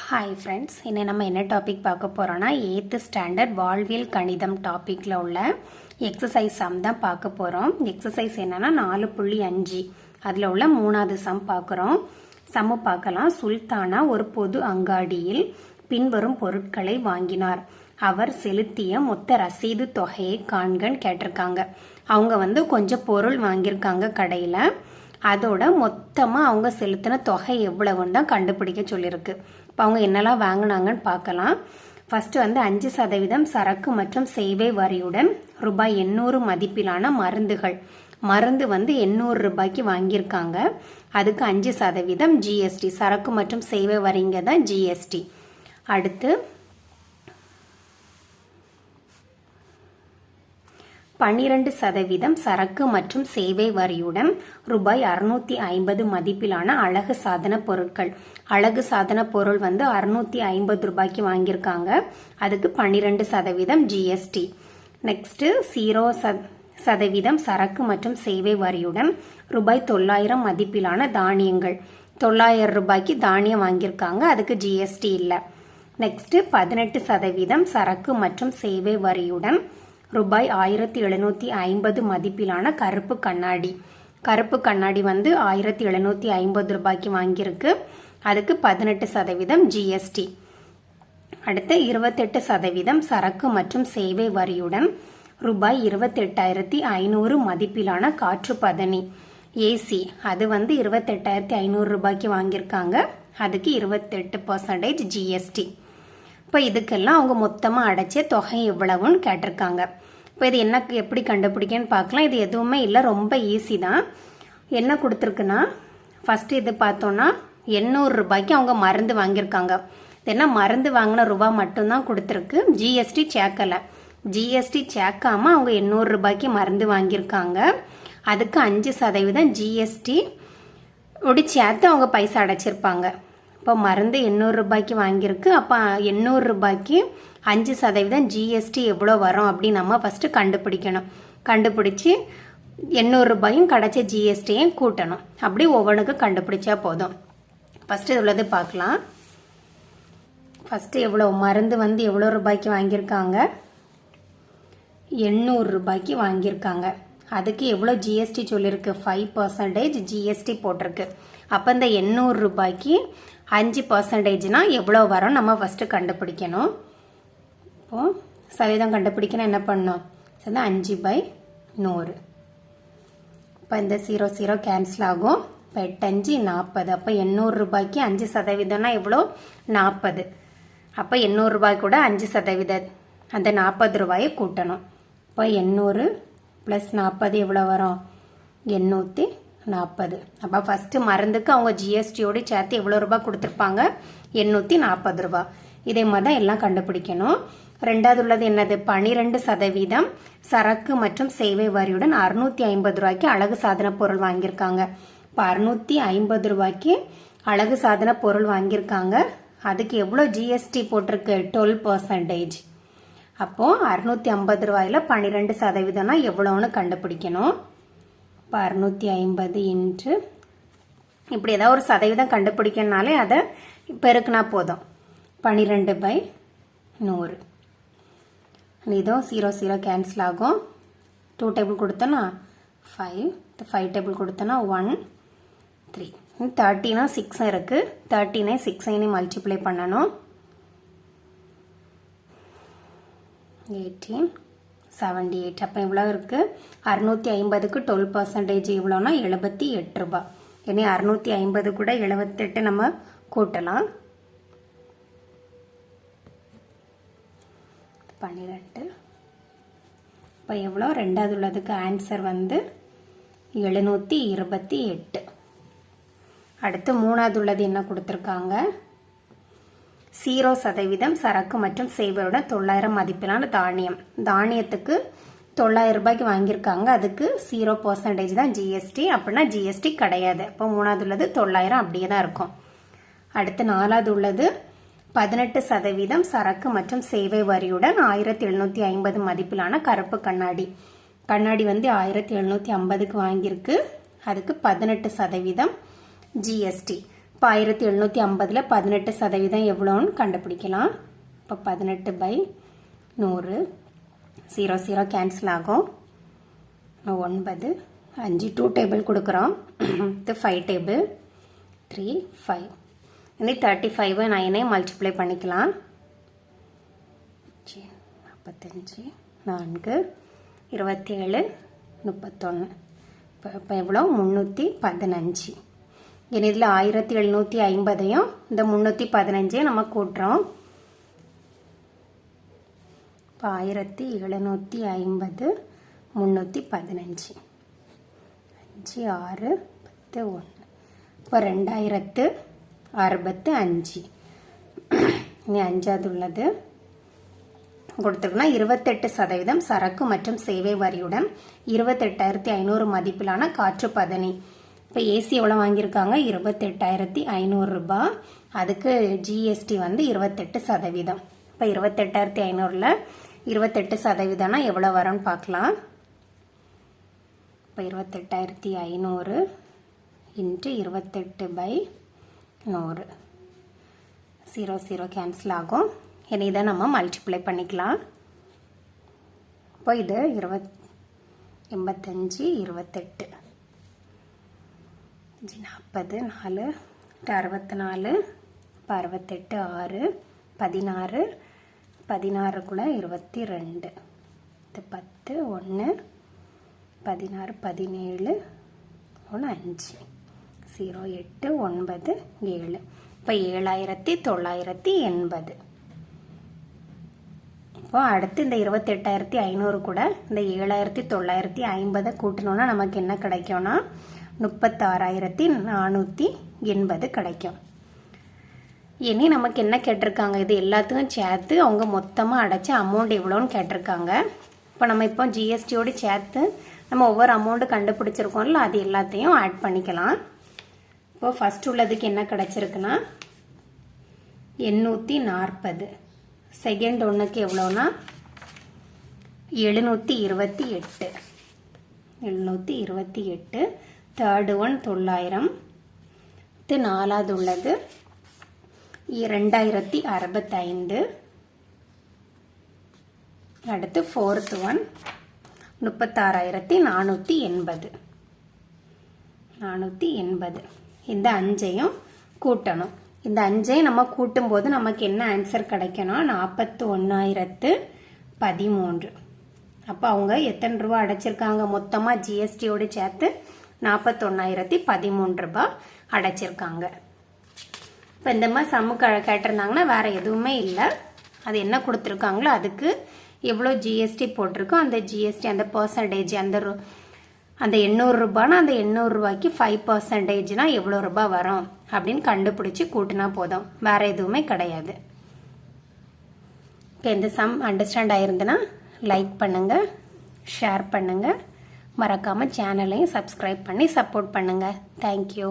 Hi friends, இன்னும் நம்ம என்ன டாபிக் பார்க்க போகிறோன்னா 8th ஸ்டாண்டர்ட் வாழ்வியல் கணிதம் டாப்பிக்கில் உள்ள எக்ஸசைஸ் சம் தான் பார்க்க போகிறோம். எக்ஸசைஸ் என்னென்னா 4.5 அதில் உள்ள 3வது சம் பார்க்குறோம். சம்மு பார்க்கலாம். சுல்தானா ஒரு பொது அங்காடியில் பின்வரும் பொருட்களை வாங்கினார். அவர் செலுத்திய மொத்த ரசீது தொகையை காண்கன்னு கேட்டிருக்காங்க. அவங்க கொஞ்சம் பொருள் வாங்கியிருக்காங்க கடையில். அதோட மொத்தமாக அவங்க செலுத்தின தொகை எவ்வளவுன்னு தான் கண்டுபிடிக்க சொல்லியிருக்கு. இப்போ அவங்க என்னெல்லாம் வாங்கினாங்கன்னு பார்க்கலாம். ஃபர்ஸ்ட் 5% சரக்கு மற்றும் சேவை வரியுடன் ரூபாய் 800 மதிப்பிலான மருந்து 800 ரூபாய்க்கு வாங்கியிருக்காங்க. அதுக்கு 5% ஜிஎஸ்டி, சரக்கு மற்றும் சேவை வரிங்க தான் ஜிஎஸ்டி. அடுத்து 12% சரக்கு மற்றும் சேவை வரியுடன் ரூபாய் 650 மதிப்பிலான அழகு சாதன பொருட்கள். அழகு சாதன பொருள் 650 ரூபாய்க்கு வாங்கியிருக்காங்க. அதுக்கு 12% ஜிஎஸ்டி. நெக்ஸ்ட் 0% சரக்கு மற்றும் சேவை வரியுடன் ரூபாய் 900 மதிப்பிலான தானியங்கள். 900 ரூபாய்க்கு தானியம் வாங்கியிருக்காங்க. அதுக்கு ஜிஎஸ்டி இல்லை. நெக்ஸ்ட் 18% சரக்கு மற்றும் சேவை வரியுடன் ரூபாய் 1750 மதிப்பிலான கருப்பு கண்ணாடி. கருப்பு கண்ணாடி 1750 ரூபாய்க்கு வாங்கியிருக்கு. அதுக்கு 18% ஜிஎஸ்டி. அடுத்து 28% சரக்கு மற்றும் சேவை வரியுடன் ரூபாய் 28,500 மதிப்பிலான காற்று பதனி ஏசி. அது 28,500 ரூபாய்க்கு வாங்கியிருக்காங்க. அதுக்கு 28% ஜிஎஸ்டி. இப்போ இதுக்கெல்லாம் அவங்க மொத்தமாக அடைச்ச தொகை எவ்வளவுன்னு கேட்டிருக்காங்க. இப்போ இது எப்படி கண்டுபிடிக்கன்னு பார்க்கலாம். இது எதுவுமே இல்லை, ரொம்ப ஈஸி தான். என்ன கொடுத்துருக்குன்னா, ஃபஸ்ட்டு இது பார்த்தோன்னா 800 ரூபாய்க்கு அவங்க மருந்து வாங்கியிருக்காங்க. ஏன்னா மருந்து வாங்கின ரூபா மட்டும்தான் கொடுத்துருக்கு, ஜிஎஸ்டி சேர்க்கலை. ஜிஎஸ்டி சேர்க்காம அவங்க 800 ரூபாய்க்கு மருந்து வாங்கியிருக்காங்க. அதுக்கு 5% ஜிஎஸ்டி ஒடி சேர்த்து அவங்க பைசா அடைச்சிருப்பாங்க. இப்போ மருந்து 800 ரூபாய்க்கு வாங்கியிருக்கு. அப்போ 800 ரூபாய்க்கு 5% ஜிஎஸ்டி எவ்வளோ வரும் அப்படின்னு நம்ம ஃபஸ்ட்டு கண்டுபிடிக்கணும். கண்டுபிடிச்சி 800 ரூபாயும் கிடைச்ச ஜிஎஸ்டியும் கூட்டணும். அப்படி ஒவ்வொன்றுக்கும் கண்டுபிடிச்சா போதும். ஃபஸ்ட்டு உள்ளது பார்க்கலாம். ஃபஸ்ட்டு எவ்வளோ மருந்து எவ்வளோ ரூபாய்க்கு வாங்கியிருக்காங்க? 800 ரூபாய்க்கு வாங்கியிருக்காங்க. அதுக்கு எவ்வளோ ஜிஎஸ்டி சொல்லியிருக்கு? 5% ஜிஎஸ்டி போட்டிருக்கு. அப்போ இந்த 800 ரூபாய்க்கு 5%னா எவ்வளோ வரும் நம்ம ஃபஸ்ட்டு கண்டுபிடிக்கணும். இப்போது சதவீதம் கண்டுபிடிக்கணும். என்ன பண்ணணும்? 5/100. இப்போ இந்த 0 கேன்சல் ஆகும். இப்போ 8×5 40. அப்போ 800 ரூபாய்க்கு 5%னா எவ்வளோ? 40. அப்போ 800 ரூபாய் கூட 5% அந்த 40 ரூபாயை கூட்டணும். இப்போ 800 + 40 எவ்வளோ வரும்? 840. அப்போ ஃபஸ்ட்டு மருந்துக்கு அவங்க ஜிஎஸ்டியோடு சேர்த்து எவ்வளோ ரூபாய் கொடுத்துருப்பாங்க? 840 ரூபா. இதே மாதிரி தான் எல்லாம் கண்டுபிடிக்கணும். ரெண்டாவது உள்ளது என்னது? 12% சரக்கு மற்றும் சேவை வரியுடன் 650 ரூபாய்க்கு அழகு சாதன பொருள் வாங்கியிருக்காங்க. இப்போ 650 ரூபாய்க்கு அழகு சாதன பொருள் வாங்கியிருக்காங்க. அதுக்கு எவ்வளோ ஜிஎஸ்டி போட்டிருக்கு? 12%. அப்போது 650 ரூபாயில் 12%னா எவ்வளோன்னு கண்டுபிடிக்கணும். இப்போ 650 இன்ட்டு இப்படி ஏதாவது ஒரு சதவீதம் கண்டுபிடிக்கனாலே அதை பெருக்குனா போதும். 12/100. இதுவும் 0 கேன்சல் ஆகும். 2 டேபிள் கொடுத்தோன்னா 5, 5 டேபிள் கொடுத்தோன்னா 1, 3. 30னா 6 இருக்குது. 30 6 மல்டிப்ளை பண்ணணும். 18, 78. அப்போ இவ்வளோ இருக்குது. 650க்கு 12% இவ்வளோனா 78 ரூபா. இனி 650 கூட 78 நம்ம கூட்டலாம். 12. இப்போ எவ்வளோ? ரெண்டாவது உள்ளதுக்கு ஆன்சர் 728. அடுத்து மூணாவது உள்ளது என்ன கொடுத்துருக்காங்க? 0% சரக்கு மற்றும் சேவையுடன் 900 மதிப்பிலான தானியம். தானியத்துக்கு 900 ரூபாய்க்கு வாங்கியிருக்காங்க. அதுக்கு 0% தான் ஜிஎஸ்டி. அப்படின்னா ஜிஎஸ்டி கிடையாது. அப்போ மூணாவது உள்ளது 900 அப்படியே தான் இருக்கும். அடுத்து நாலாவது உள்ளது 18% சரக்கு மற்றும் சேவை வரியுடன் 1750 மதிப்பிலான கருப்பு கண்ணாடி. கண்ணாடி 1750க்கு வாங்கியிருக்கு. அதுக்கு 18% ஜிஎஸ்டி. இப்போ 1750 18% எவ்வளோன்னு கண்டுபிடிக்கலாம். இப்போ 18/100 0 0 கேன்சல் ஆகும். 9 5 2 டேபிள் கொடுக்குறோம். இது 5 டேபிள் 3 5. இனி 35 9 மல்டிப்ளை பண்ணிக்கலாம். 45 4 27 31. இப்போ எவ்வளோ 315. இனி இதில் 1750ஐயும் இந்த 315ஐயும் நம்ம கூட்டுறோம். இப்போ 1750 315 5 6 10 1. இப்போ 2065. இனி 5வது உள்ளது கொடுத்துருக்குன்னா 28% சரக்கு மற்றும் சேவை வரியுடன் 28,500 மதிப்பிலான காற்று பதனி. இப்போ ஏசி எவ்வளோ வாங்கியிருக்காங்க 28,500 ரூபாய். அதுக்கு ஜிஎஸ்டி வந்து 28%. இப்போ 28,500ல் 28%னா எவ்வளோ வரும்னு பார்க்கலாம். இப்போ 28,500 இன்ட்டு 28/100 0 0 கேன்சல் ஆகும். இனி இதை நம்ம மல்டிப்ளை பண்ணிக்கலாம். இப்போ இது 85 28 40 4 64. இப்போ 68 6 16 16க்குள்ள 22 10 1 16 17 1 5 0 8 9 7. இப்போ 7980. இப்போ அடுத்து இந்த 28,500 கூட இந்த 7,950 கூட்டணும்னா நமக்கு என்ன கிடைக்கும்னா 36,480 கிடைக்கும். இனி நமக்கு என்ன கேட்டிருக்காங்க, இது எல்லாத்துக்கும் சேர்த்து அவங்க மொத்தமாக அடைச்ச அமௌண்ட் எவ்வளோன்னு கேட்டிருக்காங்க. இப்போ நம்ம இப்போ ஜிஎஸ்டியோடு சேர்த்து நம்ம ஒவ்வொரு அமௌண்ட்டு கண்டுபிடிச்சிருக்கோம்ல, அது எல்லாத்தையும் ஆட் பண்ணிக்கலாம். இப்போ ஃபர்ஸ்ட் உள்ளதுக்கு என்ன கிடைச்சிருக்குன்னா 840. செகண்ட் ஒன்றுக்கு எவ்வளோனா 728. 728. Third one 900. நாலாவது உள்ளது 2065. அடுத்து ஃபோர்த் ஒன் 36,480. 480. இந்த 5ஐயும் கூட்டணும். இந்த 5ஐயும் நம்ம கூட்டும்போது நமக்கு என்ன ஆன்சர் கிடைக்கணும் 41,013. அப்போ அவங்க எத்தனை ரூபா அடைச்சிருக்காங்க மொத்தமாக ஜிஎஸ்டியோடு சேர்த்து 41,013 ரூபாய் அடைச்சிருக்காங்க. இப்போ இந்த மாதிரி சம்மு கேட்டிருந்தாங்கன்னா வேற எதுவுமே இல்லை, அது என்ன கொடுத்துருக்காங்களோ அதுக்கு எவ்வளோ ஜிஎஸ்டி போட்டிருக்கோ அந்த ஜிஎஸ்டி அந்த பர்சன்டேஜ் அந்த 800 ரூபாய்னா அந்த 800 ரூபாய்க்கு 5%னா எவ்வளோ ரூபாய் வரும் அப்படின்னு கண்டுபிடிச்சி கூட்டினா போதும், வேற எதுவுமே கிடையாது. இப்போ இந்த சம் அண்டர்ஸ்டாண்ட் ஆயிருந்துன்னா லைக் பண்ணுங்க, ஷேர் பண்ணுங்க, மறக்காம சேனலையும் சப்ஸ்கிரைப் பண்ணி சப்போர்ட் பண்ணுங்க. தேங்க்யூ.